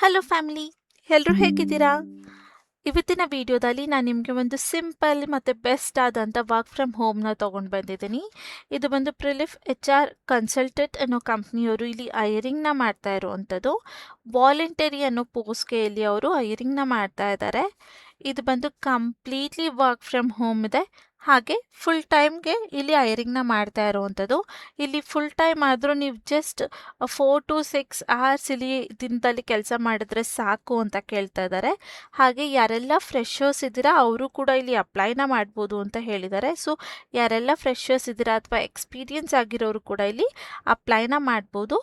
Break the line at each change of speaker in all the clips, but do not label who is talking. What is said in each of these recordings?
Hello family, ಎಲ್ಲರೂ ಹೇಗಿದ್ದೀರಾ? ಇವತ್ತಿನ ವಿಡಿಯೋದಲ್ಲಿ ನಾನು ನಿಮಗೆ ಒಂದು ಸಿಂಪಲ್ ಮತ್ತು ಬೆಸ್ಟ್ ಆದಂಥ ವರ್ಕ್ ಫ್ರಮ್ ಹೋಮ್ನ ತೊಗೊಂಡು ಬಂದಿದ್ದೀನಿ. ಇದು ಬಂದು ಪ್ರಿಲಿಫ್ HR ಕನ್ಸಲ್ಟೆಂಟ್ ಅನ್ನೋ ಕಂಪ್ನಿಯವರು ಇಲ್ಲಿ ಹೈರಿಂಗ್ನ ಮಾಡ್ತಾ ಇರುವಂಥದ್ದು. ವಾಲಂಟರಿ ಅನ್ನೋ ಪೋಸ್ಟ್ಗೆ ಇಲ್ಲಿ ಅವರು ಹೈರಿಂಗ್ನ ಮಾಡ್ತಾ ಇದ್ದಾರೆ. ಇದು ಬಂದು ಕಂಪ್ಲೀಟ್ಲಿ ವರ್ಕ್ ಫ್ರಮ್ ಹೋಮ್ ಇದೆ. ಹಾಗೆ ಫುಲ್ ಟೈಮ್ಗೆ ಇಲ್ಲಿ ಹೈರಿಂಗ್ನ ಮಾಡ್ತಾ ಇರುವಂಥದ್ದು. ಇಲ್ಲಿ ಫುಲ್ ಟೈಮ್ ಆದರೂ ನೀವು ಜಸ್ಟ್ 4 to 6 hours ಇಲ್ಲಿ ದಿನದಲ್ಲಿ ಕೆಲಸ ಮಾಡಿದ್ರೆ ಸಾಕು ಅಂತ ಕೇಳ್ತಾ ಇದ್ದಾರೆ. ಹಾಗೆ ಯಾರೆಲ್ಲ ಫ್ರೆಶರ್ಸ್ ಇದ್ದೀರಾ ಅವರು ಕೂಡ ಇಲ್ಲಿ ಅಪ್ಲೈನ ಮಾಡ್ಬೋದು ಅಂತ ಹೇಳಿದ್ದಾರೆ. ಸೊ ಯಾರೆಲ್ಲ ಫ್ರೆಶರ್ಸ್ ಇದ್ದೀರಾ ಅಥವಾ ಎಕ್ಸ್ಪೀರಿಯನ್ಸ್ ಆಗಿರೋರು ಕೂಡ ಇಲ್ಲಿ ಅಪ್ಲೈನ ಮಾಡ್ಬೋದು.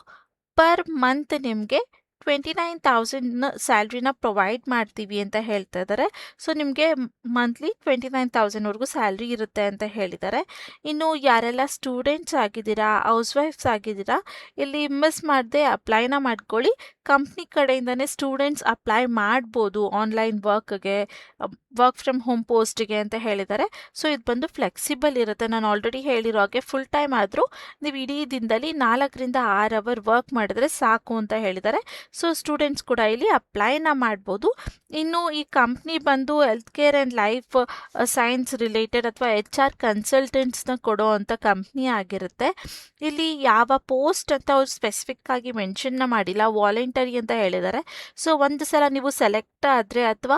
ಪರ್ ಮಂತ್ ನಿಮಗೆ 29,000 ಸ್ಯಾಲ್ರಿನ ಪ್ರೊವೈಡ್ ಮಾಡ್ತೀವಿ ಅಂತ ಹೇಳ್ತಾ ಇದ್ದಾರೆ. ಸೊ ನಿಮಗೆ ಮಂತ್ಲಿ 29,000ವರೆಗೂ ಸ್ಯಾಲ್ರಿ ಇರುತ್ತೆ ಅಂತ ಹೇಳಿದ್ದಾರೆ. ಇನ್ನು ಯಾರೆಲ್ಲ ಸ್ಟೂಡೆಂಟ್ಸ್ ಆಗಿದ್ದೀರಾ, ಹೌಸ್ ವೈಫ್ಸ್ ಆಗಿದ್ದೀರಾ, ಇಲ್ಲಿ ಮಿಸ್ ಮಾಡದೆ ಅಪ್ಲೈನ ಮಾಡ್ಕೊಳ್ಳಿ. ಕಂಪ್ನಿ ಕಡೆಯಿಂದನೇ ಸ್ಟೂಡೆಂಟ್ಸ್ ಅಪ್ಲೈ ಮಾಡ್ಬೋದು ಆನ್ಲೈನ್ ವರ್ಕ್ಗೆ, ವರ್ಕ್ ಫ್ರಮ್ ಹೋಮ್ ಪೋಸ್ಟ್ಗೆ ಅಂತ ಹೇಳಿದ್ದಾರೆ. ಸೊ ಇದು ಬಂದು ಫ್ಲೆಕ್ಸಿಬಲ್ ಇರುತ್ತೆ. ನಾನು ಆಲ್ರೆಡಿ ಹೇಳಿರೋ ಹಾಗೆ ಫುಲ್ ಟೈಮ್ ಆದರೂ ನೀವು ಇಡೀ ದಿನದಲ್ಲಿ 4ರಿಂದ 6 ಅವರ್ ವರ್ಕ್ ಮಾಡಿದ್ರೆ ಸಾಕು ಅಂತ ಹೇಳಿದ್ದಾರೆ. ಸೊ ಸ್ಟೂಡೆಂಟ್ಸ್ ಕೂಡ ಇಲ್ಲಿ ಅಪ್ಲೈನ ಮಾಡ್ಬೋದು. ಇನ್ನು ಈ ಕಂಪ್ನಿ ಬಂದು health care and life science related ಅಥವಾ HR ಕನ್ಸಲ್ಟೆಂಟ್ಸ್ನ ಕೊಡೋ ಅಂಥ ಕಂಪ್ನಿ ಆಗಿರುತ್ತೆ. ಇಲ್ಲಿ ಯಾವ ಪೋಸ್ಟ್ ಅಂತ ಅವ್ರು ಸ್ಪೆಸಿಫಿಕ್ ಆಗಿ ಮೆನ್ಷನ್ನ ಮಾಡಿಲ್ಲ, ವಾಲಂಟರಿ ಅಂತ ಹೇಳಿದ್ದಾರೆ. ಸೊ ಒಂದು ಸಲ ನೀವು ಸೆಲೆಕ್ಟ್ ಆದರೆ ಅಥವಾ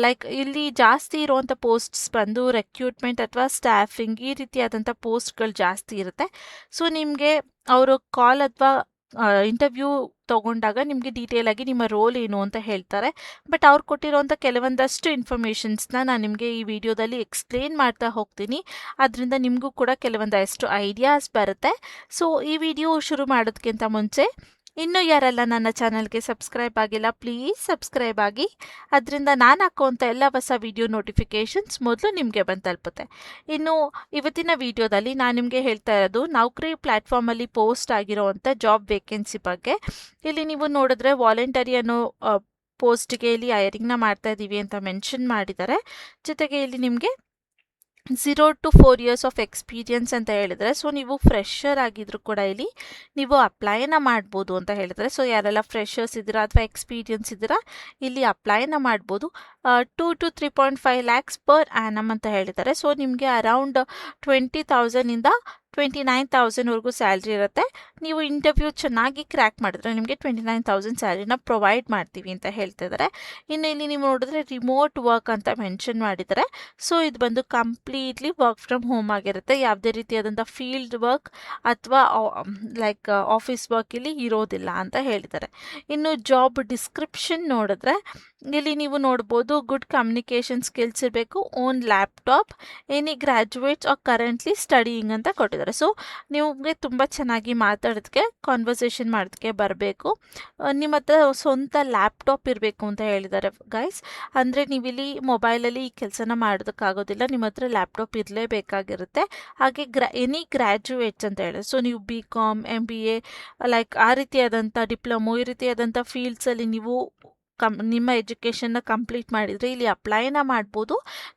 ಲೈಕ್ ಇಲ್ಲಿ ಜಾಸ್ತಿ ಇರುವಂಥ ಪೋಸ್ಟ್ಸ್ ಬಂದು ರೆಕ್ರೂಟ್ಮೆಂಟ್ ಅಥವಾ ಸ್ಟಾಫಿಂಗ್ ಈ ರೀತಿಯಾದಂಥ ಪೋಸ್ಟ್ಗಳು ಜಾಸ್ತಿ ಇರುತ್ತೆ. ಸೊ ನಿಮಗೆ ಅವರು ಕಾಲ್ ಅಥವಾ ಇಂಟರ್ವ್ಯೂ ತಗೊಂಡಾಗ ನಿಮಗೆ ಡೀಟೇಲ್ ಆಗಿ ನಿಮ್ಮ ರೋಲ್ ಏನು ಅಂತ ಹೇಳ್ತಾರೆ. ಬಟ್ ಅವ್ರು ಕೊಟ್ಟಿರೋಂಥ ಕೆಲವೊಂದಷ್ಟು ಇನ್ಫಾರ್ಮೇಷನ್ಸ್ನ ನಾನು ನಿಮಗೆ ಈ ವಿಡಿಯೋದಲ್ಲಿ ಎಕ್ಸ್ಪ್ಲೇನ್ ಮಾಡ್ತಾ ಹೋಗ್ತೀನಿ. ಅದರಿಂದ ನಿಮಗೂ ಕೂಡ ಕೆಲವೊಂದಷ್ಟು ಐಡಿಯಾಸ್ ಬರುತ್ತೆ. ಸೊ ಈ ವಿಡಿಯೋ ಶುರು ಮಾಡೋದಕ್ಕಿಂತ ಮುಂಚೆ ಇನ್ನೂ ಯಾರೆಲ್ಲ ನನ್ನ ಚಾನಲ್ಗೆ ಸಬ್ಸ್ಕ್ರೈಬ್ ಆಗಿಲ್ಲ, ಪ್ಲೀಸ್ ಸಬ್ಸ್ಕ್ರೈಬ್ ಆಗಿ. ಅದರಿಂದ ನಾನು ಹಾಕೋಂಥ ಎಲ್ಲ ಹೊಸ ವಿಡಿಯೋ ನೋಟಿಫಿಕೇಷನ್ಸ್ ಮೊದಲು ನಿಮಗೆ ಬಂದು ತಲುಪುತ್ತೆ. ಇನ್ನು ಇವತ್ತಿನ ವಿಡಿಯೋದಲ್ಲಿ ನಾನು ನಿಮಗೆ ಹೇಳ್ತಾ ಇರೋದು ನೌಕರಿ ಪ್ಲ್ಯಾಟ್ಫಾರ್ಮಲ್ಲಿ ಪೋಸ್ಟ್ ಆಗಿರೋವಂಥ ಜಾಬ್ ವೇಕೆನ್ಸಿ ಬಗ್ಗೆ. ಇಲ್ಲಿ ನೀವು ನೋಡಿದ್ರೆ ವಾಲಂಟರಿ ಅನ್ನೋ ಪೋಸ್ಟ್ಗೆ ಇಲ್ಲಿ ಹೈರಿಂಗ್ನ ಮಾಡ್ತಾ ಇದ್ದೀವಿ ಅಂತ ಮೆನ್ಷನ್ ಮಾಡಿದ್ದಾರೆ. ಜೊತೆಗೆ ಇಲ್ಲಿ ನಿಮಗೆ 0 to 4 years ಆಫ್ ಎಕ್ಸ್ಪೀರಿಯನ್ಸ್ ಅಂತ ಹೇಳಿದರೆ, ಸೊ ನೀವು ಫ್ರೆಶರ್ ಆಗಿದ್ರು ಕೂಡ ಇಲ್ಲಿ ನೀವು ಅಪ್ಲೈನ ಮಾಡ್ಬೋದು ಅಂತ ಹೇಳಿದರೆ. ಸೊ ಯಾರೆಲ್ಲ ಫ್ರೆಶರ್ಸ್ ಇದ್ದೀರಾ ಅಥವಾ ಎಕ್ಸ್ಪೀರಿಯನ್ಸ್ ಇದ್ದೀರಾ ಇಲ್ಲಿ ಅಪ್ಲೈನ ಮಾಡ್ಬೋದು. 2 to 3.5 lakhs ಪರ್ ಆ್ಯನಮ್ ಅಂತ ಹೇಳಿದ್ದಾರೆ. ಸೊ ನಿಮಗೆ ಅರೌಂಡ್ 20,000ಇಂದ 29,000ವರೆಗೂ ಸ್ಯಾಲ್ರಿ ಇರುತ್ತೆ. ನೀವು ಇಂಟರ್ವ್ಯೂ ಚೆನ್ನಾಗಿ ಕ್ರ್ಯಾಕ್ ಮಾಡಿದ್ರೆ ನಿಮಗೆ 29,000 ಸ್ಯಾಲ್ರಿನ ಪ್ರೊವೈಡ್ ಮಾಡ್ತೀವಿ ಅಂತ ಹೇಳ್ತಾ ಇದ್ದಾರೆ. ಇನ್ನು ಇಲ್ಲಿ ನೀವು ನೋಡಿದ್ರೆ ರಿಮೋಟ್ ವರ್ಕ್ ಅಂತ ಮೆನ್ಷನ್ ಮಾಡಿದ್ದಾರೆ. ಸೊ ಇದು ಬಂದು ಕಂಪ್ಲೀಟ್ಲಿ ವರ್ಕ್ ಫ್ರಮ್ ಹೋಮ್ ಆಗಿರುತ್ತೆ. ಯಾವುದೇ ರೀತಿಯಾದಂಥ ಫೀಲ್ಡ್ ವರ್ಕ್ ಅಥವಾ ಲೈಕ್ ಆಫೀಸ್ ವರ್ಕ್ ಇಲ್ಲಿ ಇರೋದಿಲ್ಲ ಅಂತ ಹೇಳಿದ್ದಾರೆ. ಇನ್ನು ಜಾಬ್ ಡಿಸ್ಕ್ರಿಪ್ಷನ್ ನೋಡಿದ್ರೆ ಇಲ್ಲಿ ನೀವು ನೋಡ್ಬೋದು, ಗುಡ್ ಕಮ್ಯುನಿಕೇಷನ್ ಸ್ಕಿಲ್ಸ್ ಇರಬೇಕು, own laptop, any graduates R currently studying ಅಂತ ಕೊಟ್ಟಿದ್ದಾರೆ. ಸೊ ನಿಮಗೆ ತುಂಬ ಚೆನ್ನಾಗಿ ಮಾತಾಡೋದಕ್ಕೆ, ಕಾನ್ವರ್ಸೇಷನ್ ಮಾಡೋದಕ್ಕೆ ಬರಬೇಕು. ನಿಮ್ಮ ಹತ್ರ ಸ್ವಂತ ಲ್ಯಾಪ್ಟಾಪ್ ಇರಬೇಕು ಅಂತ ಹೇಳಿದ್ದಾರೆ ಗೈಸ್. ಅಂದರೆ ನೀವಿಲ್ಲಿ ಮೊಬೈಲಲ್ಲಿ ಈ ಕೆಲಸನ ಮಾಡೋದಕ್ಕಾಗೋದಿಲ್ಲ, ನಿಮ್ಮ ಹತ್ರ ಲ್ಯಾಪ್ಟಾಪ್ ಇರಲೇಬೇಕಾಗಿರುತ್ತೆ. ಹಾಗೆ ಎನಿ ಗ್ರ್ಯಾಜುಯೇಟ್ಸ್ ಅಂತ ಹೇಳಿದ್ರೆ, ಸೊ ನೀವು BCom MBA ಲೈಕ್ ಆ ರೀತಿಯಾದಂಥ ಡಿಪ್ಲೊಮೊ ಈ ರೀತಿಯಾದಂಥ ಫೀಲ್ಡ್ಸಲ್ಲಿ ನೀವು ನಿಮ್ಮ ಎಜುಕೇಷನ್ನ ಕಂಪ್ಲೀಟ್ ಮಾಡಿದರೆ ಇಲ್ಲಿ ಅಪ್ಲೈನ ಮಾಡ್ಬೋದು.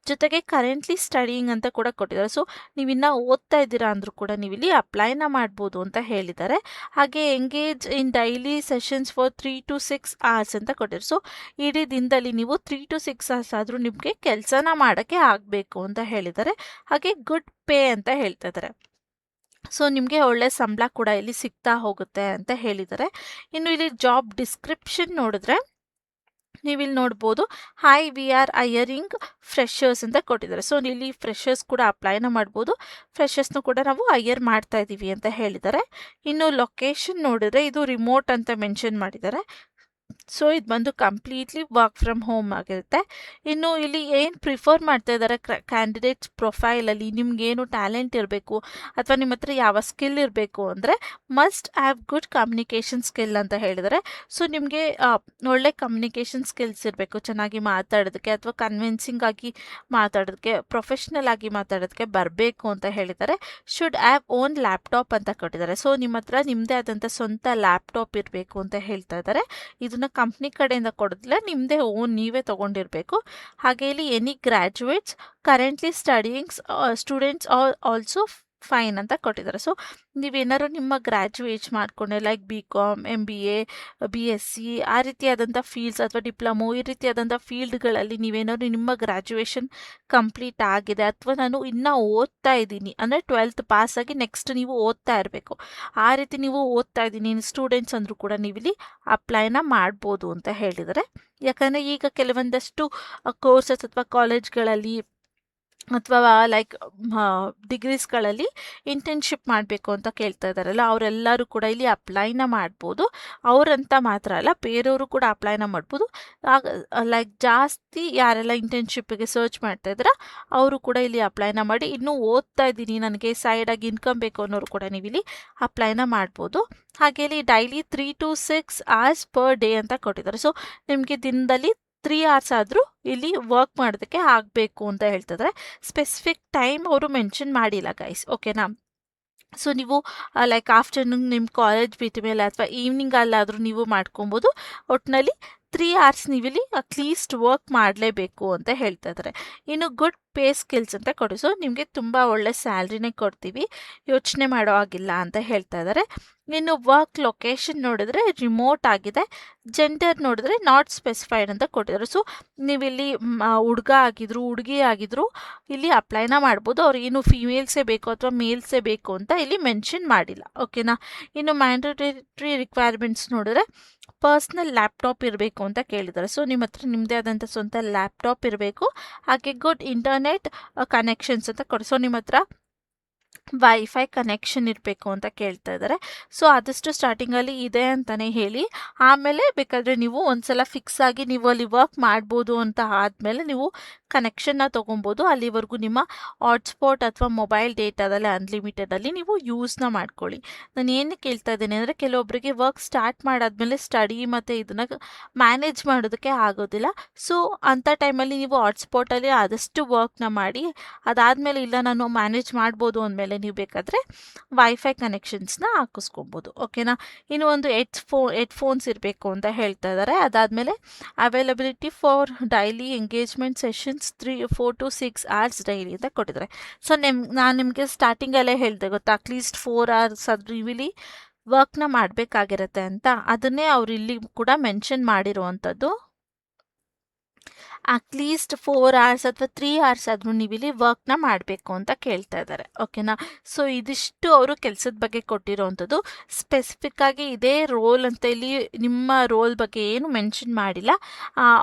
ಜೊತೆಗೆ ಕರೆಂಟ್ಲಿ ಸ್ಟಡಿಯಿಂಗ್ ಅಂತ ಕೂಡ ಕೊಟ್ಟಿದ್ದಾರೆ. ಸೊ ನೀವಿನ್ನ ಓದ್ತಾ ಇದ್ದೀರಾ ಅಂದರೂ ಕೂಡ ನೀವು ಇಲ್ಲಿ ಅಪ್ಲೈನ ಮಾಡ್ಬೋದು ಅಂತ ಹೇಳಿದ್ದಾರೆ. ಹಾಗೆ engage in daily sessions for 3 to 6 hours ಅಂತ ಕೊಟ್ಟಿದ್ದಾರೆ. ಸೊ ಇಡೀ ದಿನದಲ್ಲಿ ನೀವು 3 to 6 hours ಆದರೂ ನಿಮಗೆ ಕೆಲಸನ ಮಾಡೋಕ್ಕೆ ಆಗಬೇಕು ಅಂತ ಹೇಳಿದ್ದಾರೆ. ಹಾಗೆ ಗುಡ್ ಪೇ ಅಂತ ಹೇಳ್ತಾ ಇದ್ದಾರೆ. ಸೊ ನಿಮಗೆ ಒಳ್ಳೆ ಸಂಬಳ ಕೂಡ ಇಲ್ಲಿ ಸಿಗ್ತಾ ಹೋಗುತ್ತೆ ಅಂತ ಹೇಳಿದ್ದಾರೆ. ಇನ್ನು ಇಲ್ಲಿ ಜಾಬ್ ಡಿಸ್ಕ್ರಿಪ್ಷನ್ ನೋಡಿದ್ರೆ ನೀವಿಲ್ಲಿ ನೋಡ್ಬೋದು, ವಿ ಆರ್ ಹೈಯರಿಂಗ್ ಫ್ರೆಶರ್ಸ್ ಅಂತ ಕೊಟ್ಟಿದ್ದಾರೆ. ಸೊ ಇಲ್ಲಿ ಫ್ರೆಶರ್ಸ್ ಕೂಡ ಅಪ್ಲೈನ ಮಾಡ್ಬೋದು, ಫ್ರೆಶರ್ಸ್ನು ಕೂಡ ನಾವು ಹೈಯರ್ ಮಾಡ್ತಾ ಇದ್ದೀವಿ ಅಂತ ಹೇಳಿದ್ದಾರೆ. ಇನ್ನು ಲೊಕೇಶನ್ ನೋಡಿದ್ರೆ ಇದು ರಿಮೋಟ್ ಅಂತ ಮೆನ್ಷನ್ ಮಾಡಿದ್ದಾರೆ. ಸೊ ಇದು ಬಂದು ಕಂಪ್ಲೀಟ್ಲಿ ವರ್ಕ್ ಫ್ರಮ್ ಹೋಮ್ ಆಗಿರುತ್ತೆ. ಇನ್ನು ಇಲ್ಲಿ ಏನು ಪ್ರಿಫರ್ ಮಾಡ್ತಾ ಇದ್ದಾರೆ ಕ್ಯಾಂಡಿಡೇಟ್ಸ್ ಪ್ರೊಫೈಲಲ್ಲಿ, ನಿಮ್ಗೇನು ಟ್ಯಾಲೆಂಟ್ ಇರಬೇಕು ಅಥವಾ ನಿಮ್ಮ ಹತ್ರ ಯಾವ ಸ್ಕಿಲ್ ಇರಬೇಕು ಅಂದರೆ must have good communication skill ಅಂತ ಹೇಳಿದ್ದಾರೆ. ಸೊ ನಿಮಗೆ ಒಳ್ಳೆ ಕಮ್ಯುನಿಕೇಷನ್ ಸ್ಕಿಲ್ಸ್ ಇರಬೇಕು, ಚೆನ್ನಾಗಿ ಮಾತಾಡೋದಕ್ಕೆ ಅಥವಾ ಕನ್ವಿನ್ಸಿಂಗ್ ಆಗಿ ಮಾತಾಡೋದಕ್ಕೆ, ಪ್ರೊಫೆಷ್ನಲ್ ಆಗಿ ಮಾತಾಡೋದಕ್ಕೆ ಬರಬೇಕು ಅಂತ ಹೇಳಿದ್ದಾರೆ. ಶುಡ್ ಹ್ಯಾವ್ ಓನ್ ಲ್ಯಾಪ್ಟಾಪ್ ಅಂತ ಕೊಟ್ಟಿದ್ದಾರೆ. ಸೊ ನಿಮ್ಮ ಹತ್ರ ನಿಮ್ಮದೇ ಆದಂಥ ಸ್ವಂತ ಲ್ಯಾಪ್ಟಾಪ್ ಇರಬೇಕು ಅಂತ ಹೇಳ್ತಾ ಇದ್ದಾರೆ. ಇದನ್ನ ಕಂಪ್ನಿ ಕಡೆಯಿಂದ ಕೊಡೋದಿಲ್ಲ, ನಿಮ್ಮದೇ ಓನ್ ನೀವೇ ತೊಗೊಂಡಿರಬೇಕು. ಹಾಗೆ ಇಲ್ಲಿ any graduates currently studyings students also fine ಅಂತ ಕೊಟ್ಟಿದ್ದಾರೆ. ಸೊ ನೀವೇನಾದ್ರು ನಿಮ್ಮ ಗ್ರ್ಯಾಜುಯೇಟ್ ಮಾಡ್ಕೊಂಡೆ ಲೈಕ್ BCom, MBA, BSc ಆ ರೀತಿಯಾದಂಥ ಫೀಲ್ಡ್ಸ್ ಅಥವಾ ಡಿಪ್ಲೊಮೊ ಈ ರೀತಿಯಾದಂಥ ಫೀಲ್ಡ್ಗಳಲ್ಲಿ ನೀವೇನಾದ್ರು ನಿಮ್ಮ ಗ್ರ್ಯಾಜುಯೇಷನ್ ಕಂಪ್ಲೀಟ್ ಆಗಿದೆ ಅಥವಾ ನಾನು ಇನ್ನೂ ಓದ್ತಾ ಇದ್ದೀನಿ ಅಂದರೆ 12th ಪಾಸ್ ಆಗಿ ನೆಕ್ಸ್ಟ್ ನೀವು ಓದ್ತಾ ಇರಬೇಕು, ಆ ರೀತಿ ನೀವು ಓದ್ತಾ ಇದ್ದೀನಿ ಸ್ಟೂಡೆಂಟ್ಸ್ ಅಂದರೂ ಕೂಡ ನೀವಿಲ್ಲಿ ಅಪ್ಲೈನ ಮಾಡ್ಬೋದು ಅಂತ ಹೇಳಿದ್ದಾರೆ. ಯಾಕಂದರೆ ಈಗ ಕೆಲವೊಂದಷ್ಟು ಕೋರ್ಸಸ್ ಅಥವಾ ಕಾಲೇಜ್ಗಳಲ್ಲಿ ಅಥವಾ ಲೈಕ್ ಡಿಗ್ರೀಸ್ಗಳಲ್ಲಿ ಇಂಟರ್ನ್ಶಿಪ್ ಮಾಡಬೇಕು ಅಂತ ಕೇಳ್ತಾ ಇದ್ದಾರಲ್ಲ, ಅವರೆಲ್ಲರೂ ಕೂಡ ಇಲ್ಲಿ ಅಪ್ಲೈನ ಮಾಡ್ಬೋದು. ಅವರಂತ ಮಾತ್ರ ಅಲ್ಲ, ಬೇರೆಯವರು ಕೂಡ ಅಪ್ಲೈನ ಮಾಡ್ಬೋದು. ಲೈಕ್ ಜಾಸ್ತಿ ಯಾರೆಲ್ಲ ಇಂಟರ್ನ್ಶಿಪ್ಗೆ ಸರ್ಚ್ ಮಾಡ್ತಾ ಇದ್ದೀರಾ ಅವರು ಕೂಡ ಇಲ್ಲಿ ಅಪ್ಲೈನ ಮಾಡಿ. ಇನ್ನೂ ಓದ್ತಾ ಇದ್ದೀನಿ, ನನಗೆ ಸೈಡಾಗಿ ಇನ್ಕಮ್ ಬೇಕು ಅನ್ನೋರು ಕೂಡ ನೀವು ಇಲ್ಲಿ ಅಪ್ಲೈನ ಮಾಡ್ಬೋದು. ಹಾಗೆ ಇಲ್ಲಿ daily 3 to 6 hours per day ಅಂತ ಕೊಟ್ಟಿದ್ದಾರೆ. ಸೊ ನಿಮಗೆ ದಿನದಲ್ಲಿ 3 hours ಆದರೂ ಇಲ್ಲಿ ವರ್ಕ್ ಮಾಡೋದಕ್ಕೆ ಆಗಬೇಕು ಅಂತ ಹೇಳ್ತಿದ್ದಾರೆ. ಸ್ಪೆಸಿಫಿಕ್ ಟೈಮ್ ಅವರು ಮೆನ್ಷನ್ ಮಾಡಿಲ್ಲ ಗೈಸ್, ಓಕೆನಾ. ಸೊ ನೀವು ಲೈಕ್ ಆಫ್ಟರ್ನೂನ್ ನಿಮ್ಮ ಕಾಲೇಜ್ ಬಿಟ್ಟ ಮೇಲೆ ಅಥವಾ ಈವ್ನಿಂಗ್ ಅಲ್ಲಾದರೂ ನೀವು ಮಾಡ್ಕೊಬೋದು. ಒಟ್ಟಿನಲ್ಲಿ 3 hours ನೀವಿಲ್ಲಿ ಅಟ್ಲೀಸ್ಟ್ ವರ್ಕ್ ಮಾಡಲೇಬೇಕು ಅಂತ ಹೇಳ್ತಾ ಇದ್ದಾರೆ. ಇನ್ನು ಗುಡ್ ಪೇ ಸ್ಕಿಲ್ಸ್ ಅಂತ ಕೊಡಿ. ಸೊ ನಿಮಗೆ ತುಂಬ ಒಳ್ಳೆ ಸ್ಯಾಲ್ರಿನೇ ಕೊಡ್ತೀವಿ, ಯೋಚನೆ ಮಾಡೋ ಆಗಿಲ್ಲ ಅಂತ ಹೇಳ್ತಾ ಇದ್ದಾರೆ. ಇನ್ನು ವರ್ಕ್ ಲೊಕೇಶನ್ ನೋಡಿದ್ರೆ ರಿಮೋಟ್ ಆಗಿದೆ. ಜೆಂಡರ್ ನೋಡಿದ್ರೆ ನಾಟ್ ಸ್ಪೆಸಿಫೈಡ್ ಅಂತ ಕೊಟ್ಟಿದ್ದಾರೆ. ಸೊ ನೀವಿಲ್ಲಿ ಹುಡುಗ ಆಗಿದ್ರು ಹುಡುಗಿ ಆಗಿದ್ರು ಇಲ್ಲಿ ಅಪ್ಲೈನ ಮಾಡ್ಬೋದು. ಅವ್ರಿಗೇನು ಫಿಮೇಲ್ಸೇ ಬೇಕು ಅಥವಾ ಮೇಲ್ಸೇ ಬೇಕು ಅಂತ ಇಲ್ಲಿ ಮೆನ್ಷನ್ ಮಾಡಿಲ್ಲ, ಓಕೆನಾ. ಇನ್ನು ಮ್ಯಾಂಡೇಟರಿ ರಿಕ್ವೈರ್ಮೆಂಟ್ಸ್ ನೋಡಿದ್ರೆ ಪರ್ಸ್ನಲ್ ಲ್ಯಾಪ್ಟಾಪ್ ಇರಬೇಕು ಅಂತ ಕೇಳಿದ್ದಾರೆ. ಸೊ ನಿಮ್ಮ ಹತ್ರ ನಿಮ್ಮದೇ ಆದಂಥ ಸ್ವಂತ ಲ್ಯಾಪ್ಟಾಪ್ ಇರಬೇಕು. ಹಾಗೆ ಗುಡ್ ಇಂಟರ್ನೆಟ್ ಕನೆಕ್ಷನ್ಸ್ ಅಂತ ಕೊಡಿ. ಸೊ ನಿಮ್ಮ ಹತ್ರ ವೈಫೈ ಕನೆಕ್ಷನ್ ಇರಬೇಕು ಅಂತ ಕೇಳ್ತಾ ಇದ್ದಾರೆ. ಸೊ ಆದಷ್ಟು ಸ್ಟಾರ್ಟಿಂಗಲ್ಲಿ ಇದೆ ಅಂತಲೇ ಹೇಳಿ, ಆಮೇಲೆ ಬೇಕಾದರೆ ನೀವು ಒಂದ್ಸಲ ಫಿಕ್ಸ್ ಆಗಿ ನೀವು ಅಲ್ಲಿ ವರ್ಕ್ ಮಾಡ್ಬೋದು ಅಂತ ಆದಮೇಲೆ ನೀವು ಕನೆಕ್ಷನ್ನ ತೊಗೊಬೋದು. ಅಲ್ಲಿವರೆಗೂ ನಿಮ್ಮ ಹಾಟ್ಸ್ಪಾಟ್ ಅಥವಾ ಮೊಬೈಲ್ ಡೇಟಾದಲ್ಲಿ ಅನ್ಲಿಮಿಟೆಡಲ್ಲಿ ನೀವು ಯೂಸ್ನ ಮಾಡ್ಕೊಳ್ಳಿ. ನಾನು ಏನು ಕೇಳ್ತಾ ಇದ್ದೇನೆ ಅಂದರೆ, ಕೆಲವೊಬ್ಬರಿಗೆ ವರ್ಕ್ ಸ್ಟಾರ್ಟ್ ಮಾಡಾದ್ಮೇಲೆ ಸ್ಟಡಿ ಮತ್ತು ಇದನ್ನು ಮ್ಯಾನೇಜ್ ಮಾಡೋದಕ್ಕೆ ಆಗೋದಿಲ್ಲ. ಸೊ ಅಂಥ ಟೈಮಲ್ಲಿ ನೀವು ಹಾಟ್ಸ್ಪಾಟಲ್ಲಿ ಆದಷ್ಟು ವರ್ಕ್ನ ಮಾಡಿ, ಅದಾದಮೇಲೆ ಇಲ್ಲ ನಾನು ಮ್ಯಾನೇಜ್ ಮಾಡ್ಬೋದು ಅಂದಮೇಲೆ ನೀವು ಬೇಕಾದರೆ ವೈಫೈ ಕನೆಕ್ಷನ್ಸ್ನ ಹಾಕಿಸ್ಕೊಬೋದು, ಓಕೆನಾ. ಇನ್ನು ಒಂದು ಹೆಡ್ಫೋನ್ಸ್ ಇರಬೇಕು ಅಂತ ಹೇಳ್ತಾ ಇದ್ದಾರೆ. ಅದಾದಮೇಲೆ availability for daily engagement sessions 4 to 6 hours daily ಅಂತ ಕೊಟ್ಟಿದ್ದಾರೆ. ಸೊ ನಾನು ನಿಮಗೆ ಸ್ಟಾರ್ಟಿಂಗಲ್ಲೇ ಹೇಳಿದೆ ಗೊತ್ತಾ, ಅಟ್ಲೀಸ್ಟ್ 4 hours ಆದರೂ ಇಲ್ಲಿ ವರ್ಕ್ನ ಮಾಡಬೇಕಾಗಿರುತ್ತೆ ಅಂತ. ಅದನ್ನೇ ಅವ್ರು ಇಲ್ಲಿ ಕೂಡ ಮೆನ್ಷನ್ ಮಾಡಿರುವಂಥದ್ದು. ಅಟ್ಲೀಸ್ಟ್ 4 hours ಅಥವಾ 3 hours ಆದರೂ ನೀವು ಇಲ್ಲಿ ವರ್ಕ್ನ ಮಾಡಬೇಕು ಅಂತ ಕೇಳ್ತಾ ಇದ್ದಾರೆ, ಓಕೆನಾ. ಸೊ ಇದಿಷ್ಟು ಅವರು ಕೆಲಸದ ಬಗ್ಗೆ ಕೊಟ್ಟಿರೋವಂಥದ್ದು. ಸ್ಪೆಸಿಫಿಕ್ ಆಗಿ ಇದೇ ರೋಲ್ ಅಂತ ಇಲ್ಲಿ ನಿಮ್ಮ ರೋಲ್ ಬಗ್ಗೆ ಏನು ಮೆನ್ಷನ್ ಮಾಡಿಲ್ಲ.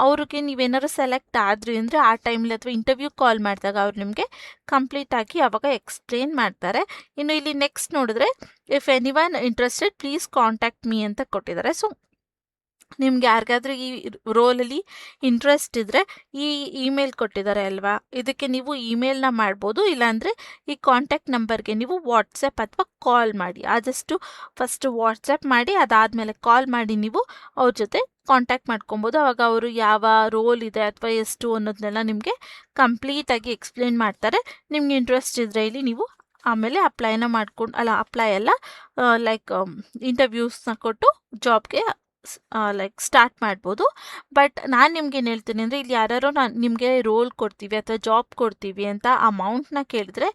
ಅವ್ರಿಗೆ ನೀವೇನಾದ್ರು ಸೆಲೆಕ್ಟ್ ಆದ್ರಿ ಅಂದರೆ ಆ ಟೈಮಲ್ಲಿ ಅಥವಾ ಇಂಟರ್ವ್ಯೂ ಕಾಲ್ ಮಾಡಿದಾಗ ಅವ್ರು ನಿಮಗೆ ಕಂಪ್ಲೀಟ್ ಆಗಿ ಅವಾಗ ಎಕ್ಸ್ಪ್ಲೇನ್ ಮಾಡ್ತಾರೆ. ಇನ್ನು ಇಲ್ಲಿ ನೆಕ್ಸ್ಟ್ ನೋಡಿದ್ರೆ, if anyone interested please contact me ಅಂತ ಕೊಟ್ಟಿದ್ದಾರೆ. ಸೊ ನಿಮ್ಗೆ ಯಾರಿಗಾದ್ರೂ ಈ ರೋಲಲ್ಲಿ ಇಂಟ್ರೆಸ್ಟ್ ಇದ್ದರೆ ಈ ಇಮೇಲ್ ಕೊಟ್ಟಿದ್ದಾರೆ ಅಲ್ವಾ, ಇದಕ್ಕೆ ನೀವು ಇಮೇಲ್ನ ಮಾಡ್ಬೋದು. ಇಲ್ಲಾಂದರೆ ಈ ಕಾಂಟ್ಯಾಕ್ಟ್ ನಂಬರ್ಗೆ ನೀವು ವಾಟ್ಸಪ್ ಅಥವಾ ಕಾಲ್ ಮಾಡಿ. ಆದಷ್ಟು ಫಸ್ಟ್ ವಾಟ್ಸಪ್ ಮಾಡಿ, ಅದಾದಮೇಲೆ ಕಾಲ್ ಮಾಡಿ ನೀವು ಅವ್ರ ಜೊತೆ ಕಾಂಟ್ಯಾಕ್ಟ್ ಮಾಡ್ಕೊಬೋದು. ಆವಾಗ ಅವರು ಯಾವ ರೋಲ್ ಇದೆ ಅಥವಾ ಎಷ್ಟು ಅನ್ನೋದನ್ನೆಲ್ಲ ನಿಮಗೆ ಕಂಪ್ಲೀಟಾಗಿ ಎಕ್ಸ್ಪ್ಲೇನ್ ಮಾಡ್ತಾರೆ. ನಿಮ್ಗೆ ಇಂಟ್ರೆಸ್ಟ್ ಇದ್ದರೆ ಇಲ್ಲಿ ನೀವು ಆಮೇಲೆ ಅಪ್ಲೈನ ಮಾಡ್ಕೊಂಡು ಅಪ್ಲೈ ಎಲ್ಲ ಲೈಕ್ ಇಂಟರ್ವ್ಯೂಸ್ನ ಕೊಟ್ಟು ಜಾಬ್ಗೆ ಲೈಕ್ ಸ್ಟಾರ್ಟ್ ಮಾಡ್ಬೋದು. ಬಟ್ ನಾನು ನಿಮ್ಗೆ ಏನು ಹೇಳ್ತೀನಿ ಅಂದರೆ, ಇಲ್ಲಿ ಯಾರು ನಾನು ನಿಮಗೆ ರೋಲ್ ಕೊಡ್ತೀವಿ ಅಥವಾ ಜಾಬ್ ಕೊಡ್ತೀವಿ ಅಂತ ಅಮೌಂಟ್ನ ಕೇಳಿದ್ರೆ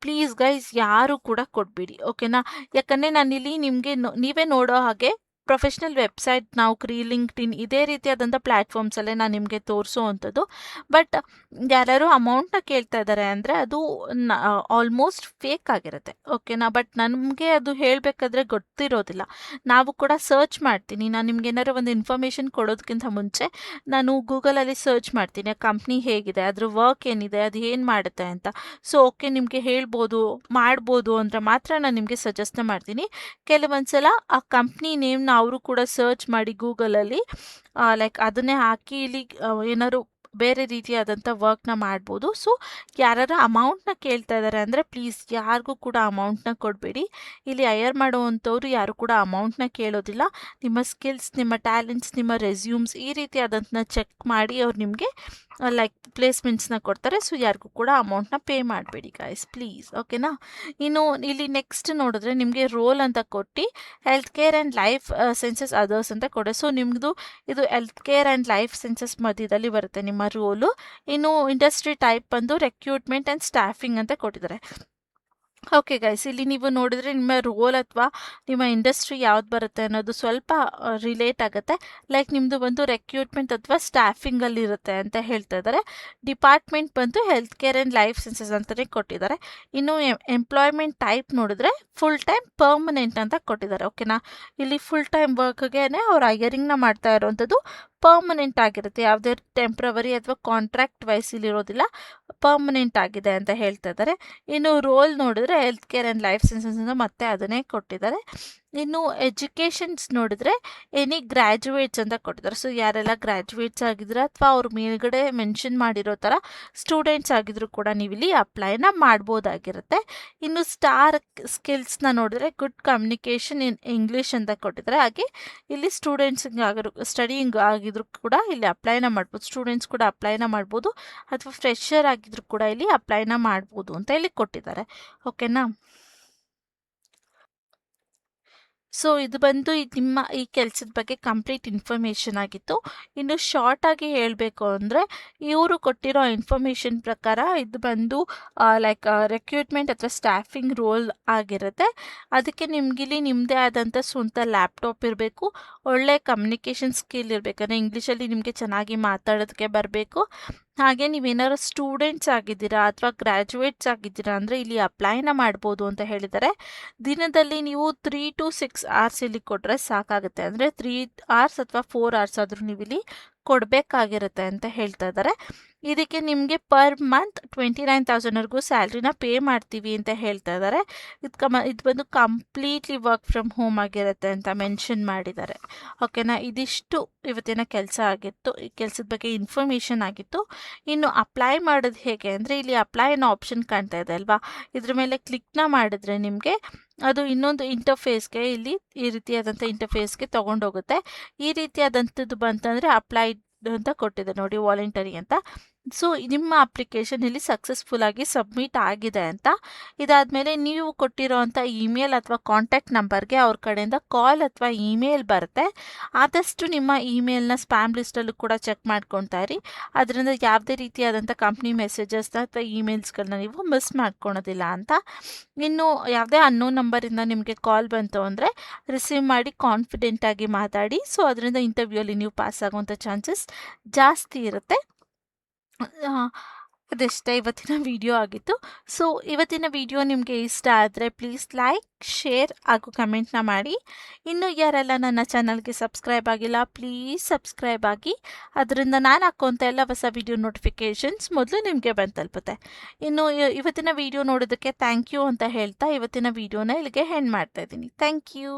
ಪ್ಲೀಸ್ ಗೈಸ್ ಯಾರು ಕೂಡ ಕೊಡಬೇಡಿ, ಓಕೆನಾ. ಯಾಕಂದರೆ ನಾನಿಲ್ಲಿ ನಿಮಗೆ ನೀವೇ ನೋಡೋ ಹಾಗೆ ಪ್ರೊಫೆಷ್ನಲ್ ವೆಬ್ಸೈಟ್, ನೌಕರಿ, ಲಿಂಕ್ಡ್ಇನ್ ಇದೇ ರೀತಿಯಾದಂಥ ಪ್ಲ್ಯಾಟ್ಫಾರ್ಮ್ಸಲ್ಲೇ ನಾನು ನಿಮಗೆ ತೋರಿಸೋ ಬಟ್ ಯಾರು ಅಮೌಂಟ್ನ ಕೇಳ್ತಾ ಇದ್ದಾರೆ ಅಂದರೆ ಅದು ಆಲ್ಮೋಸ್ಟ್ ಫೇಕ್ ಆಗಿರುತ್ತೆ, ಓಕೆನಾ. ಬಟ್ ನಮಗೆ ಅದು ಹೇಳಬೇಕಾದ್ರೆ ಗೊತ್ತಿರೋದಿಲ್ಲ. ನಾವು ಕೂಡ ಸರ್ಚ್ ಮಾಡ್ತೀನಿ. ನಾನು ನಿಮ್ಗೆ ಏನಾದ್ರು ಒಂದು ಇನ್ಫಾರ್ಮೇಷನ್ ಕೊಡೋದಕ್ಕಿಂತ ಮುಂಚೆ ನಾನು ಗೂಗಲಲ್ಲಿ ಸರ್ಚ್ ಮಾಡ್ತೀನಿ, ಆ ಕಂಪ್ನಿ ಹೇಗಿದೆ, ಅದ್ರ ವರ್ಕ್ ಏನಿದೆ, ಅದು ಏನು ಮಾಡುತ್ತೆ ಅಂತ. ಸೊ ಓಕೆ ನಿಮಗೆ ಹೇಳ್ಬೋದು ಮಾಡ್ಬೋದು ಅಂದರೆ ಮಾತ್ರ ನಾನು ನಿಮಗೆ ಸಜೆಸ್ಟ್ನ ಮಾಡ್ತೀನಿ. ಕೆಲವೊಂದು ಸಲ ಆ ಕಂಪ್ನಿ ನೇಮ್ನ ಅವರು ಕೂಡ ಸರ್ಚ್ ಮಾಡಿ ಗೂಗಲಲ್ಲಿ ಲೈಕ್ ಅದನ್ನೇ ಹಾಕಿ ಇಲ್ಲಿ ಏನಾದ್ರು ಬೇರೆ ರೀತಿಯಾದಂಥ ವರ್ಕ್ನ ಮಾಡ್ಬೋದು. ಸೊ ಯಾರು ಅಮೌಂಟ್ನ ಕೇಳ್ತಾ ಇದ್ದಾರೆ ಅಂದರೆ ಪ್ಲೀಸ್ ಯಾರಿಗೂ ಕೂಡ ಅಮೌಂಟ್ನ ಕೊಡಬೇಡಿ. ಇಲ್ಲಿ ಹೈಯರ್ ಮಾಡುವಂಥವ್ರು ಯಾರು ಕೂಡ ಅಮೌಂಟ್ನ ಕೇಳೋದಿಲ್ಲ. ನಿಮ್ಮ ಸ್ಕಿಲ್ಸ್, ನಿಮ್ಮ ಟ್ಯಾಲೆಂಟ್ಸ್, ನಿಮ್ಮ ರೆಸ್ಯೂಮ್ಸ್ ಈ ರೀತಿಯಾದಂಥನ್ನ ಚೆಕ್ ಮಾಡಿ ಅವ್ರು ನಿಮಗೆ ಲೈಕ್ ಪ್ಲೇಸ್ಮೆಂಟ್ಸ್ನ ಕೊಡ್ತಾರೆ. ಸೊ ಯಾರಿಗೂ ಕೂಡ ಅಮೌಂಟ್ನ ಪೇ ಮಾಡಬೇಡಿ ಗಾಯ್ಸ್ ಪ್ಲೀಸ್, ಓಕೆನಾ. ಇನ್ನು ಇಲ್ಲಿ ನೆಕ್ಸ್ಟ್ ನೋಡಿದ್ರೆ ನಿಮಗೆ ರೋಲ್ ಅಂತ ಕೊಟ್ಟು health care and life sciences others ಅಂತ ಕೊಡೆ. ಸೊ ನಿಮ್ಮದು ಇದು health care and life sciences ಮಧ್ಯದಲ್ಲಿ ಬರುತ್ತೆ ನಿಮ್ಮ ರೋಲು. ಇನ್ನು ಇಂಡಸ್ಟ್ರಿ ಟೈಪ್ ಬಂದು ರೆಕ್ರೂಟ್ಮೆಂಟ್ ಆ್ಯಂಡ್ ಸ್ಟಾಫಿಂಗ್ ಅಂತ ಕೊಟ್ಟಿದ್ದಾರೆ. ಓಕೆ ಗೈಸ್, ಇಲ್ಲಿ ನೀವು ನೋಡಿದ್ರೆ ನಿಮ್ಮ ರೋಲ್ ಅಥವಾ ನಿಮ್ಮ ಇಂಡಸ್ಟ್ರಿ ಯಾವ್ದು ಬರುತ್ತೆ ಅನ್ನೋದು ಸ್ವಲ್ಪ ರಿಲೇಟ್ ಆಗುತ್ತೆ. ಲೈಕ್ ನಿಮ್ಮದು ಬಂದು ರೆಕ್ರೂಟ್ಮೆಂಟ್ ಅಥವಾ ಸ್ಟಾಫಿಂಗಲ್ಲಿ ಇರುತ್ತೆ ಅಂತ ಹೇಳ್ತಾ ಇದ್ದಾರೆ. ಡಿಪಾರ್ಟ್ಮೆಂಟ್ ಬಂದು health care and life sciences ಅಂತಲೇ ಕೊಟ್ಟಿದ್ದಾರೆ. ಇನ್ನು ಎಂಪ್ಲಾಯ್ಮೆಂಟ್ ಟೈಪ್ ನೋಡಿದ್ರೆ ಫುಲ್ ಟೈಮ್ ಪರ್ಮನೆಂಟ್ ಅಂತ ಕೊಟ್ಟಿದ್ದಾರೆ. ಓಕೆನಾ, ಇಲ್ಲಿ ಫುಲ್ ಟೈಮ್ ವರ್ಕ್ಗೇನೆ ಅವ್ರು ಹೈಯರಿಂಗ್ನ ಮಾಡ್ತಾ ಇರೋವಂಥದ್ದು ಪರ್ಮನೆಂಟ್ ಆಗಿರುತ್ತೆ. ಯಾವುದೇ ಟೆಂಪ್ರವರಿ ಅಥವಾ ಕಾಂಟ್ರಾಕ್ಟ್ ವೈಸಲ್ಲಿ ಇರೋದಿಲ್ಲ, ಪರ್ಮನೆಂಟ್ ಆಗಿದೆ ಅಂತ ಹೇಳ್ತಾ ಇದ್ದಾರೆ. ಇನ್ನು ರೋಲ್ ನೋಡಿದ್ರೆ health care and life sciences ಮತ್ತೆ ಅದನ್ನೇ ಕೊಟ್ಟಿದ್ದಾರೆ. ಇನ್ನು ಎಜುಕೇಷನ್ಸ್ ನೋಡಿದ್ರೆ ಎನಿ ಗ್ರ್ಯಾಜುಯೇಟ್ಸ್ ಅಂತ ಕೊಟ್ಟಿದ್ದಾರೆ. ಸೊ ಯಾರೆಲ್ಲ ಗ್ರ್ಯಾಜುಯೇಟ್ಸ್ ಆಗಿದ್ರೆ ಅಥವಾ ಅವ್ರ ಮೇಲ್ಗಡೆ ಮೆನ್ಷನ್ ಮಾಡಿರೋ ಥರ ಸ್ಟೂಡೆಂಟ್ಸ್ ಆಗಿದ್ರು ಕೂಡ ನೀವು ಇಲ್ಲಿ ಅಪ್ಲೈನ ಮಾಡ್ಬೋದಾಗಿರುತ್ತೆ. ಇನ್ನು ಸ್ಟಾರ್ ಸ್ಕಿಲ್ಸ್ನ ನೋಡಿದ್ರೆ ಗುಡ್ ಕಮ್ಯುನಿಕೇಷನ್ ಇನ್ ಇಂಗ್ಲೀಷ್ ಅಂತ ಕೊಟ್ಟಿದ್ದಾರೆ. ಹಾಗೆ ಇಲ್ಲಿ ಸ್ಟೂಡೆಂಟ್ಸ್ಗೆ ಆಗಿರೋ ಸ್ಟಡಿಂಗ್ ಆಗಿದ್ರು ಕೂಡ ಇಲ್ಲಿ ಅಪ್ಲೈನ ಮಾಡ್ಬೋದು. ಸ್ಟೂಡೆಂಟ್ಸ್ ಕೂಡ ಅಪ್ಲೈನ ಮಾಡ್ಬೋದು ಅಥವಾ ಫ್ರೆಶರ್ ಆಗಿದ್ರು ಕೂಡ ಇಲ್ಲಿ ಅಪ್ಲೈನ ಮಾಡ್ಬೋದು ಅಂತ ಇಲ್ಲಿ ಕೊಟ್ಟಿದ್ದಾರೆ. ಓಕೆನಾ, ಸೊ ಇದು ಬಂದು ನಿಮ್ಮ ಈ ಕೆಲಸದ ಬಗ್ಗೆ ಕಂಪ್ಲೀಟ್ ಇನ್ಫಾರ್ಮೇಷನ್ ಆಗಿತ್ತು. ಇನ್ನು ಶಾರ್ಟ್ ಆಗಿ ಹೇಳಬೇಕು ಅಂದರೆ ಇವರು ಕೊಟ್ಟಿರೋ ಇನ್ಫಾರ್ಮೇಷನ್ ಪ್ರಕಾರ ಇದು ಬಂದು ಲೈಕ್ ರೆಕ್ರೂಟ್ಮೆಂಟ್ ಅಥವಾ ಸ್ಟಾಫಿಂಗ್ ರೋಲ್ ಆಗಿರುತ್ತೆ. ಅದಕ್ಕೆ ನಿಮಗಿಲ್ಲಿ ನಿಮ್ಮದೇ ಆದಂಥ ಸ್ವಂತ ಲ್ಯಾಪ್ಟಾಪ್ ಇರಬೇಕು, ಒಳ್ಳೆ ಕಮ್ಯುನಿಕೇಷನ್ ಸ್ಕಿಲ್ ಇರಬೇಕಂದ್ರೆ ಇಂಗ್ಲೀಷಲ್ಲಿ ನಿಮಗೆ ಚೆನ್ನಾಗಿ ಮಾತಾಡೋದಕ್ಕೆ ಬರಬೇಕು. ಹಾಗೆ ನೀವೇನಾದ್ರು ಸ್ಟೂಡೆಂಟ್ಸ್ ಆಗಿದ್ದೀರಾ ಅಥವಾ ಗ್ರ್ಯಾಜುಯೇಟ್ಸ್ ಆಗಿದ್ದೀರಾ ಅಂದರೆ ಇಲ್ಲಿ ಅಪ್ಲೈನ ಮಾಡ್ಬೋದು ಅಂತ ಹೇಳಿದ್ದಾರೆ. ದಿನದಲ್ಲಿ ನೀವು 3 to 6 hours ಇಲ್ಲಿ ಕೊಟ್ಟರೆ ಸಾಕಾಗುತ್ತೆ. ಅಂದರೆ 3 hours ಅಥವಾ 4 hours ಆದರೂ ನೀವು ಇಲ್ಲಿ ಕೊಡಬೇಕಾಗಿರುತ್ತೆ ಅಂತ ಹೇಳ್ತಾ ಇದ್ದಾರೆ. ಇದಕ್ಕೆ ನಿಮಗೆ ಪರ್ ಮಂತ್ 29,000ವರೆಗೂ ಸ್ಯಾಲ್ರಿನ ಪೇ ಮಾಡ್ತೀವಿ ಅಂತ ಹೇಳ್ತಾ ಇದ್ದಾರೆ. ಇದು ಬಂದು ಕಂಪ್ಲೀಟ್ಲಿ ವರ್ಕ್ ಫ್ರಮ್ ಹೋಮ್ ಆಗಿರುತ್ತೆ ಅಂತ ಮೆನ್ಷನ್ ಮಾಡಿದ್ದಾರೆ. ಓಕೆನಾ, ಇದಿಷ್ಟು ಇವತ್ತಿನ ಕೆಲಸ ಆಗಿತ್ತು. ಈ ಕೆಲಸದ ಬಗ್ಗೆ ಇನ್ಫಾರ್ಮೇಷನ್ ಆಗಿತ್ತು. ಇನ್ನು ಅಪ್ಲೈ ಮಾಡೋದು ಹೇಗೆ ಅಂದರೆ ಇಲ್ಲಿ ಅಪ್ಲೈ ಅನ್ನೋ ಆಪ್ಷನ್ ಕಾಣ್ತಾ ಇದೆ ಅಲ್ವಾ, ಇದ್ರ ಮೇಲೆ ಕ್ಲಿಕ್ನ ಮಾಡಿದ್ರೆ ನಿಮಗೆ ಅದು ಇನ್ನೊಂದು ಇಂಟರ್ಫೇಸ್ಗೆ ಇಲ್ಲಿ ಈ ರೀತಿಯಾದಂಥ ಇಂಟರ್ಫೇಸ್ಗೆ ತೊಗೊಂಡೋಗುತ್ತೆ. ಈ ರೀತಿಯಾದಂಥದ್ದು ಬಂತಂದರೆ ಅಪ್ಲೈ ಅಂತ ಕೊಟ್ಟಿದೆ ನೋಡಿ, ವಾಲಂಟರಿ ಅಂತ. ಸೊ ನಿಮ್ಮ ಅಪ್ಲಿಕೇಶನ್ ಇಲ್ಲಿ ಸಕ್ಸಸ್ಫುಲ್ ಆಗಿ ಸಬ್ಮಿಟ್ ಆಗಿದೆ ಅಂತ. ಇದಾದಮೇಲೆ ನೀವು ಕೊಟ್ಟಿರೋ ಅಂಥ ಇಮೇಲ್ ಅಥವಾ ಕಾಂಟ್ಯಾಕ್ಟ್ ನಂಬರ್ಗೆ ಅವ್ರ ಕಡೆಯಿಂದ ಕಾಲ್ ಅಥವಾ ಇಮೇಲ್ ಬರುತ್ತೆ. ಆದಷ್ಟು ನಿಮ್ಮ ಇಮೇಲ್ನ ಸ್ಪ್ಯಾಮ್ ಲಿಸ್ಟಲ್ಲೂ ಕೂಡ ಚೆಕ್ ಮಾಡ್ಕೊತಾ ಇರಿ. ಅದರಿಂದ ಯಾವುದೇ ರೀತಿಯಾದಂಥ ಕಂಪ್ನಿ ಮೆಸೇಜಸ್ನ ಅಥವಾ ಇಮೇಲ್ಸ್ಗಳನ್ನ ನೀವು ಮಿಸ್ ಮಾಡ್ಕೊಳೋದಿಲ್ಲ ಅಂತ. ಇನ್ನು ಯಾವುದೇ ಅನ್ನೋನ್ ನಂಬರಿಂದ ನಿಮಗೆ ಕಾಲ್ ಬಂತು ಅಂದರೆ ರಿಸೀವ್ ಮಾಡಿ ಕಾನ್ಫಿಡೆಂಟಾಗಿ ಮಾತಾಡಿ. ಸೊ ಅದರಿಂದ ಇಂಟರ್ವ್ಯೂಯಲ್ಲಿ ನೀವು ಪಾಸ್ ಆಗುವಂಥ ಚಾನ್ಸಸ್ ಜಾಸ್ತಿ ಇರುತ್ತೆ. ಅದಷ್ಟೇ ಇವತ್ತಿನ ವಿಡಿಯೋ ಆಗಿತ್ತು. ಸೊ ಇವತ್ತಿನ ವಿಡಿಯೋ ನಿಮಗೆ ಇಷ್ಟ ಆದರೆ ಪ್ಲೀಸ್ ಲೈಕ್, ಶೇರ್ ಹಾಗೂ ಕಮೆಂಟ್ನ ಮಾಡಿ. ಇನ್ನು ಯಾರೆಲ್ಲ ನನ್ನ ಚಾನಲ್ಗೆ ಸಬ್ಸ್ಕ್ರೈಬ್ ಆಗಿಲ್ಲ ಪ್ಲೀಸ್ ಸಬ್ಸ್ಕ್ರೈಬ್ ಆಗಿ. ಅದರಿಂದ ನಾನು ಹಾಕೋಂಥ ಎಲ್ಲ ಹೊಸ ವಿಡಿಯೋ ನೋಟಿಫಿಕೇಷನ್ಸ್ ಮೊದಲು ನಿಮಗೆ ಬಂದು ತಲುಪುತ್ತೆ. ಇನ್ನು ಇವತ್ತಿನ ವಿಡಿಯೋ ನೋಡೋದಕ್ಕೆ ಥ್ಯಾಂಕ್ ಯು ಅಂತ ಹೇಳ್ತಾ ಇವತ್ತಿನ ವಿಡಿಯೋನ ಇಲ್ಲಿಗೆ ಎಂಡ್ ಮಾಡ್ತಾ ಇದ್ದೀನಿ. Thank you.